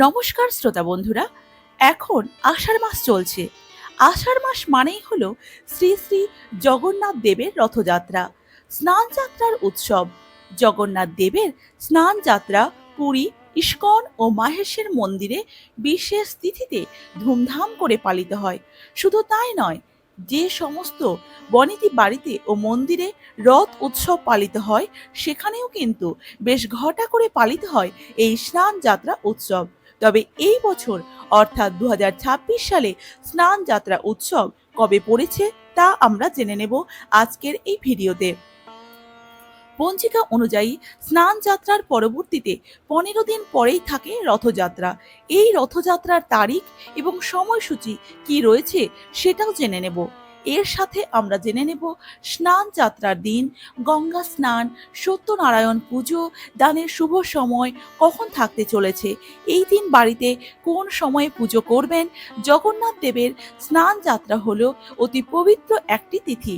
নমস্কার শ্রোতা বন্ধুরা। এখন আষাঢ় মাস চলছে। আষাঢ় মাস মানেই হলো শ্রী শ্রী জগন্নাথ দেবের রথযাত্রা, স্নান যাত্রার উৎসব। জগন্নাথ দেবের স্নান যাত্রা পুরী ইস্কন ও মাহেশের মন্দিরে বিশেষ তিথিতে ধুমধাম করে পালিত হয়। শুধু তাই নয়, যে সমস্ত বনেদি বাড়িতে ও মন্দিরে রথ উৎসব পালিত হয় সেখানেও কিন্তু বেশ ঘটা করে পালিত হয় এই স্নান যাত্রা উৎসব। তবে এই বছর অর্থাৎ 2026 সালে স্নান যাত্রা উৎসব কবে পড়েছে তা আমরা জেনে নেব আজকের এই ভিডিওতে। পঞ্জিকা অনুযায়ী স্নান যাত্রার পরবর্তীতে 15 দিন পরেই থাকে রথযাত্রা। এই রথযাত্রার তারিখ এবং সময়সূচি কি রয়েছে সেটাও জেনে নেব। এর সাথে আমরা জেনে নেব স্নান যাত্রার দিন, গঙ্গা স্নান, সত্যনারায়ণ পুজো, দানের শুভ সময় কখন থাকতে চলেছে, এই দিন বাড়িতে কোন সময়ে পুজো করবেন। জগন্নাথ দেবের স্নান যাত্রা হলো অতি পবিত্র একটি তিথি,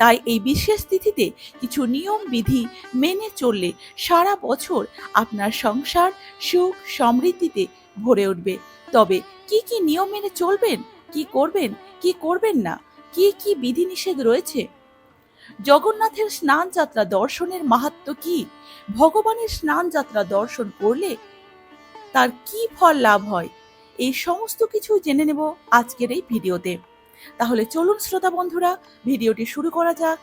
তাই এই বিশেষ তিথিতে কিছু নিয়ম বিধি মেনে চললে সারা বছর আপনার সংসার সুখ সমৃদ্ধিতে ভরে উঠবে। তবে কি কি নিয়ম মেনে চলবেন, কি করবেন, কি করবেন না, কি কি বিধিনিষেধ রয়েছে, জগন্নাথের স্নান যাত্রা দর্শনের মাহাত্ম্য কি, ভগবানের স্নান যাত্রা দর্শন করলে তার কি ফল লাভ হয়, এই সমস্ত কিছু জেনে নেব আজকের এই ভিডিওতে। তাহলে চলুন শ্রোতা বন্ধুরা, ভিডিওটি শুরু করা যাক।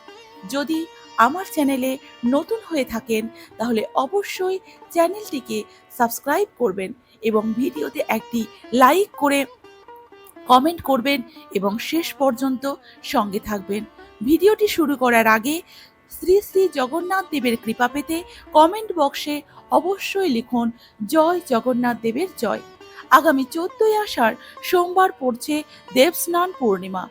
যদি আমার চ্যানেলে নতুন হয়ে থাকেন তাহলে অবশ্যই চ্যানেলটিকে সাবস্ক্রাইব করবেন এবং ভিডিওতে একটি লাইক করে কমেন্ট করবেন এবং শেষ পর্যন্ত সঙ্গে থাকবেন। ভিডিওটি শুরু করার আগে শ্রী শ্রী জগন্নাথ দেবের কৃপা পেতে কমেন্ট বক্সে অবশ্যই লিখুন জয় জগন্নাথ দেবের জয়। আগামী 14ই আষাঢ় সোমবার পড়ছে দেবস্নান পূর্ণিমা।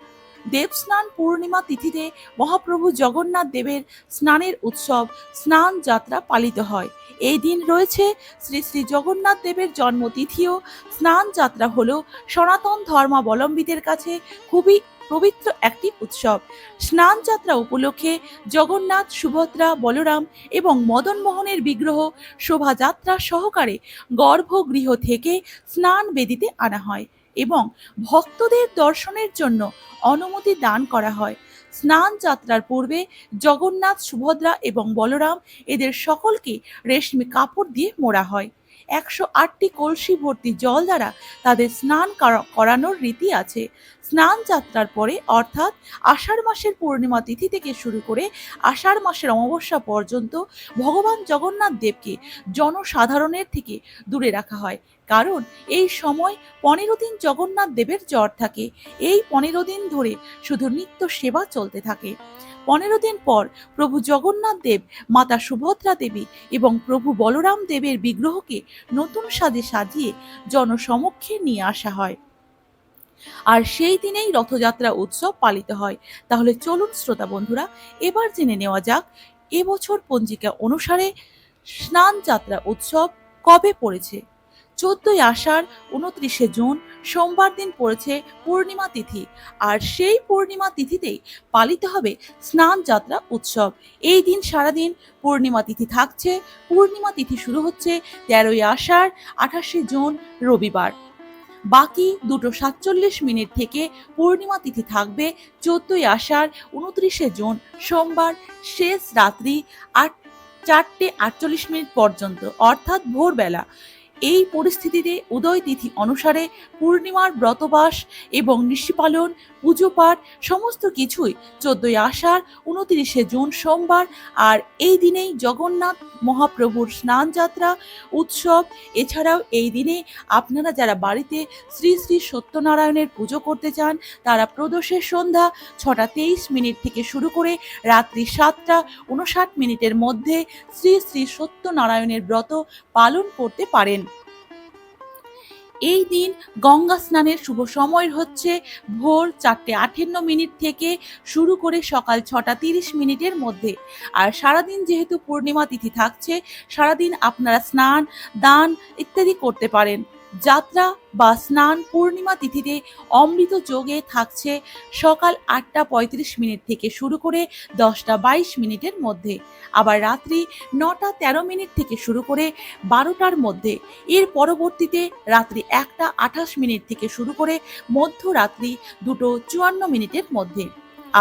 দেবস্নান পূর্ণিমা তিথিতে মহাপ্রভু জগন্নাথ দেবের স্নানের উৎসব স্নান যাত্রা পালিত হয়। এই দিন রয়েছে শ্রী শ্রী জগন্নাথ দেবের জন্মতিথিও। স্নান যাত্রা হলো সনাতন ধর্মাবলম্বীদের কাছে খুবই পবিত্র একটি উৎসব। স্নান যাত্রা উপলক্ষে জগন্নাথ, সুভদ্রা, বলরাম এবং মদন মোহনের বিগ্রহ শোভাযাত্রা সহকারে গর্ভগৃহ থেকে স্নান বেদিতে আনা হয় এবং ভক্তদের দর্শনের জন্য অনুমতি দান করা হয়। স্নান যাত্রার পূর্বে জগন্নাথ, সুভদ্রা এবং বলরাম এদের সকলকে রেশমি কাপড় দিয়ে মোড়া হয়। 108টি কলসি ভর্তি জল দ্বারা তাদের স্নান করানোর রীতি আছে। স্নান যাত্রার পরে অর্থাৎ আষাঢ় মাসের পূর্ণিমা তিথি থেকে শুরু করে আষাঢ় মাসের অমাবস্যা পর্যন্ত ভগবান জগন্নাথ দেবকে জনসাধারণের থেকে দূরে রাখা হয়, কারণ এই সময় 15 দিন জগন্নাথ দেবের জ্বর থাকে। এই 15 দিন ধরে শুধু নিত্য সেবা চলতে থাকে। 15 দিন পর প্রভু জগন্নাথ দেব, মাতা সুভদ্রা দেবী এবং প্রভু বলরাম দেবের বিগ্রহকে নতুন সাজে সাজিয়ে জনসমক্ষে নিয়ে আসা হয়, আর সেই দিনেই রথযাত্রা উৎসব পালিত হয়। তাহলে চলুন শ্রোতা বন্ধুরা, এবার জেনে নেওয়া যাক এবছর পঞ্জিকা অনুসারে স্নান যাত্রা উৎসব কবে পড়েছে। 14ই আষাঢ় 29শে জুন সোমবার দিন পড়েছে পূর্ণিমা তিথি, আর সেই পূর্ণিমা তিথিতেই পালিত হবে স্নান যাত্রা উৎসব। এই দিন সারাদিন পূর্ণিমা তিথি থাকছে। পূর্ণিমা তিথি শুরু হচ্ছে 13ই আষাঢ় 28শে জুন রবিবার। বাকি 2:47 থেকে পূর্ণিমা তিথি থাকবে 14ই আষাঢ় 29শে জুন সোমবার শেষ রাত্রি 4:48 পর্যন্ত, অর্থাৎ ভোরবেলা। এই পরিস্থিতিতে উদয় তিথি অনুসারে পূর্ণিমার ব্রতবাস এবং নিশিপালন, পুজো পাঠ সমস্ত কিছুই 14ই আষাঢ় 29শে জুন সোমবার। আর এই দিনেই জগন্নাথ মহাপ্রভুর স্নান যাত্রা উৎসব। এছাড়াও এই দিনে আপনারা যারা বাড়িতে শ্রী শ্রী সত্যনারায়ণের পুজো করতে চান তারা প্রদোষের সন্ধ্যা 6:23 থেকে শুরু করে রাত্রি 7:59 মধ্যে শ্রী শ্রী সত্যনারায়ণের ব্রত পালন করতে পারেন। এই দিন গঙ্গা স্নানের শুভ সময় হচ্ছে ভোর 4:58 থেকে শুরু করে সকাল 6:30 মধ্যে। আর সারাদিন যেহেতু পূর্ণিমা তিথি থাকছে, সারাদিন আপনারা স্নান, দান ইত্যাদি করতে পারেন। যাত্রা বা স্নান পূর্ণিমা তিথিতে অমৃত যোগে থাকছে সকাল 8:35 থেকে শুরু করে 10:22 মধ্যে, আবার রাত্রি 9:13 থেকে শুরু করে 12টার মধ্যে। এর পরবর্তীতে রাত্রি 1:28 থেকে শুরু করে মধ্যরাত্রি 2:54 মধ্যে।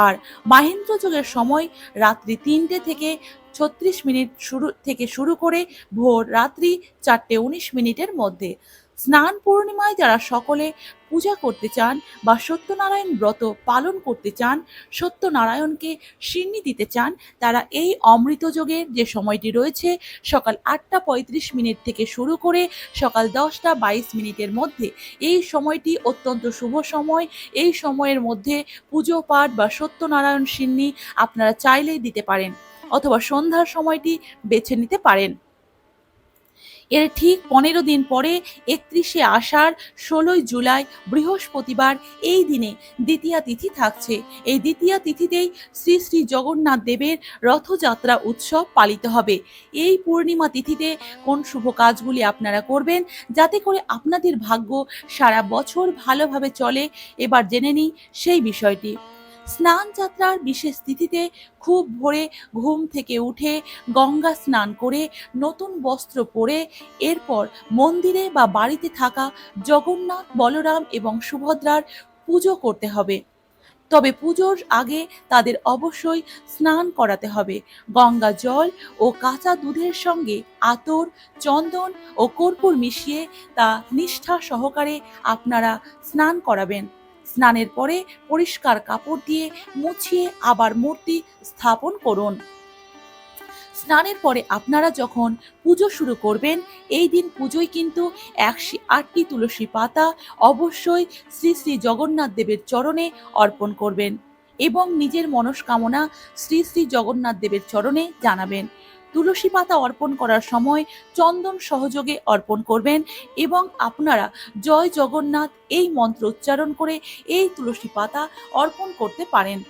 আর মাহেন্দ্র যোগের সময় রাত্রি 3টে থেকে 36 শুরু করে ভোর রাত্রি 4:19 মধ্যে। স্নান পূর্ণিমায় যারা সকলে পূজা করতে চান বা সত্যনারায়ণ ব্রত পালন করতে চান, সত্যনারায়ণকে সিন্নি দিতে চান, তারা এই অমৃত যোগের যে সময়টি রয়েছে সকাল 8:35 থেকে শুরু করে সকাল 10:22 মধ্যে, এই সময়টি অত্যন্ত শুভ সময়। এই সময়ের মধ্যে পুজো পাঠ বা সত্যনারায়ণ সিন্নি আপনারা চাইলেই দিতে পারেন, অথবা সন্ধ্যার সময়টি বেছে নিতে পারেন। এর ঠিক 15 দিন পরে 31শে আষাঢ় 16ই জুলাই বৃহস্পতিবার এই দিনে দ্বিতীয়া তিথি থাকছে। এই দ্বিতীয়া তিথিতেই শ্রী শ্রী জগন্নাথ দেবের রথযাত্রা উৎসব পালিত হবে। এই পূর্ণিমা তিথিতে কোন শুভ কাজগুলি আপনারা করবেন যাতে করে আপনাদের ভাগ্য সারা বছর ভালোভাবে চলে, এবার জেনে নিই সেই বিষয়টি। স্নান যাত্রার বিশেষ তিথিতে খুব ভোরে ঘুম থেকে উঠে গঙ্গা স্নান করে নতুন বস্ত্র পরে এরপর মন্দিরে বা বাড়িতে থাকা জগন্নাথ, বলরাম এবং সুভদ্রার পুজো করতে হবে। তবে পুজোর আগে তাদের অবশ্যই স্নান করাতে হবে। গঙ্গা জল ও কাঁচা দুধের সঙ্গে আতর, চন্দন ও কর্পূর মিশিয়ে তা নিষ্ঠা সহকারে আপনারা স্নান করাবেন। স্নানের পরে পরিষ্কার কাপড় দিয়ে মুছিয়ে আবার মূর্তি স্থাপন করুন। স্নানের পরে আপনারা যখন পুজো শুরু করবেন, এই দিন পুজোয় কিন্তু 108টি তুলসী পাতা অবশ্যই শ্রী শ্রী জগন্নাথ দেবের চরণে অর্পণ করবেন এবং নিজের মনস্কামনা শ্রী শ্রী জগন্নাথ দেবের চরণে জানাবেন। তুলসী পাতা অর্পণ করার সময় চন্দন সহযোগে অর্পণ করবেন এবং আপনারা জয় জগন্নাথ এই মন্ত্র উচ্চারণ করে এই তুলসী পাতা অর্পণ করতে পারেন।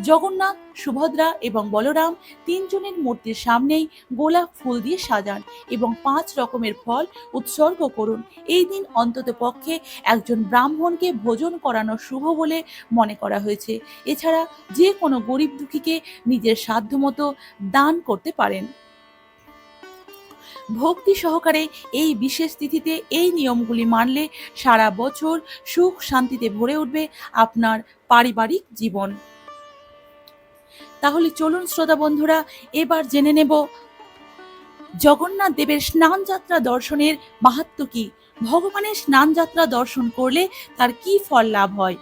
জগন্নাথ, সুভদ্রা এবং বলরাম তিনজনের মূর্তির সামনেই গোলাপ ফুল দিয়ে সাজান এবং 5 রকমের ফল উৎসর্গ করুন। এই দিন অন্তত পক্ষে একজন ব্রাহ্মণকে ভোজন করানো শুভ বলে মনে করা হয়েছে। এছাড়া যে কোনো গরিব দুঃখীকে নিজের সাধ্যমতো দান করতে পারেন। ভক্তি সহকারে এই বিশেষ তিথিতে এই নিয়মগুলি মানলে সারা বছর সুখ শান্তিতে ভরে উঠবে আপনার পারিবারিক জীবন। তাহলে চলুন শ্রোতা বন্ধুরা, এবার জেনে নেব জগন্নাথ দেবের স্নান যাত্রা দর্শনের মাহাত্ম্য কি। ভগবানের স্নান যাত্রা দর্শন করলে তার কি ফল লাভ হয়।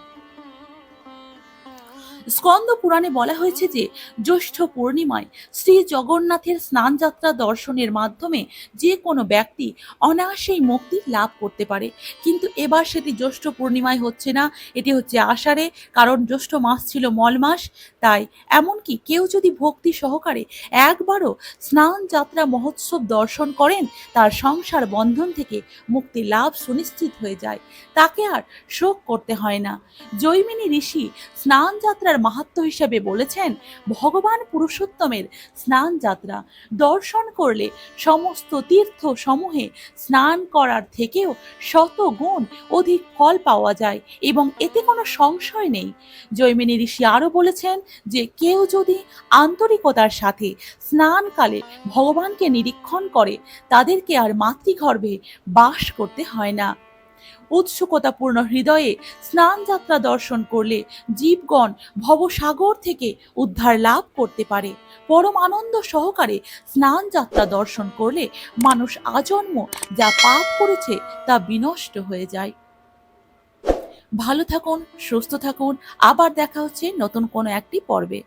স্কন্দ পুরাণে বলা হয়েছে যে জ্যৈষ্ঠ পূর্ণিমায় শ্রী জগন্নাথের স্নান যাত্রা দর্শনের মাধ্যমে যে কোনো ব্যক্তি অনায়াসেই মুক্তি লাভ করতে পারে। কিন্তু এবার সেটি জ্যৈষ্ঠ পূর্ণিমায় হচ্ছে না, এটি হচ্ছে আষাঢ়ে, কারণ জ্যৈষ্ঠ মাস ছিল মল মাস। তাই এমনকি কেউ যদি ভক্তি সহকারে একবারও স্নান যাত্রা মহোৎসব দর্শন করেন, তার সংসার বন্ধন থেকে মুক্তি লাভ সুনিশ্চিত হয়ে যায়, তাকে আর শোক করতে হয় না। জৈমিনী ঋষি স্নান যাত্রার মাহাত্ম্য হিসেবে বলেছেন, ভগবান পুরুষোত্তমের স্নান যাত্রা দর্শন করলে সমস্ত তীর্থ সমূহে স্নান করার থেকেও 100 গুণ অধিক ফল পাওয়া যায় এবং এতে কোনো সংশয় নেই। জৈমিনী ঋষি আরও বলেছেন যে কেউ যদি আন্তরিকতার সাথে স্নানকালে ভগবানকে নিরীক্ষণ করে, তাদেরকে আর মাতৃগর্ভে বাস করতে হয় না। উৎসুকতাপূর্ণ হৃদয়ে স্নান যাত্রা দর্শন করলে জীবগণ ভবসাগর থেকে উদ্ধার লাভ করতে পারে। পরম আনন্দ সহকারে স্নান যাত্রা দর্শন করলে মানুষ আজন্ম যা পাপ করেছে তা বিনষ্ট হয়ে যায়। ভালো থাকুন, সুস্থ থাকুন, আবার দেখা হচ্ছে নতুন কোনো একটি পর্বে।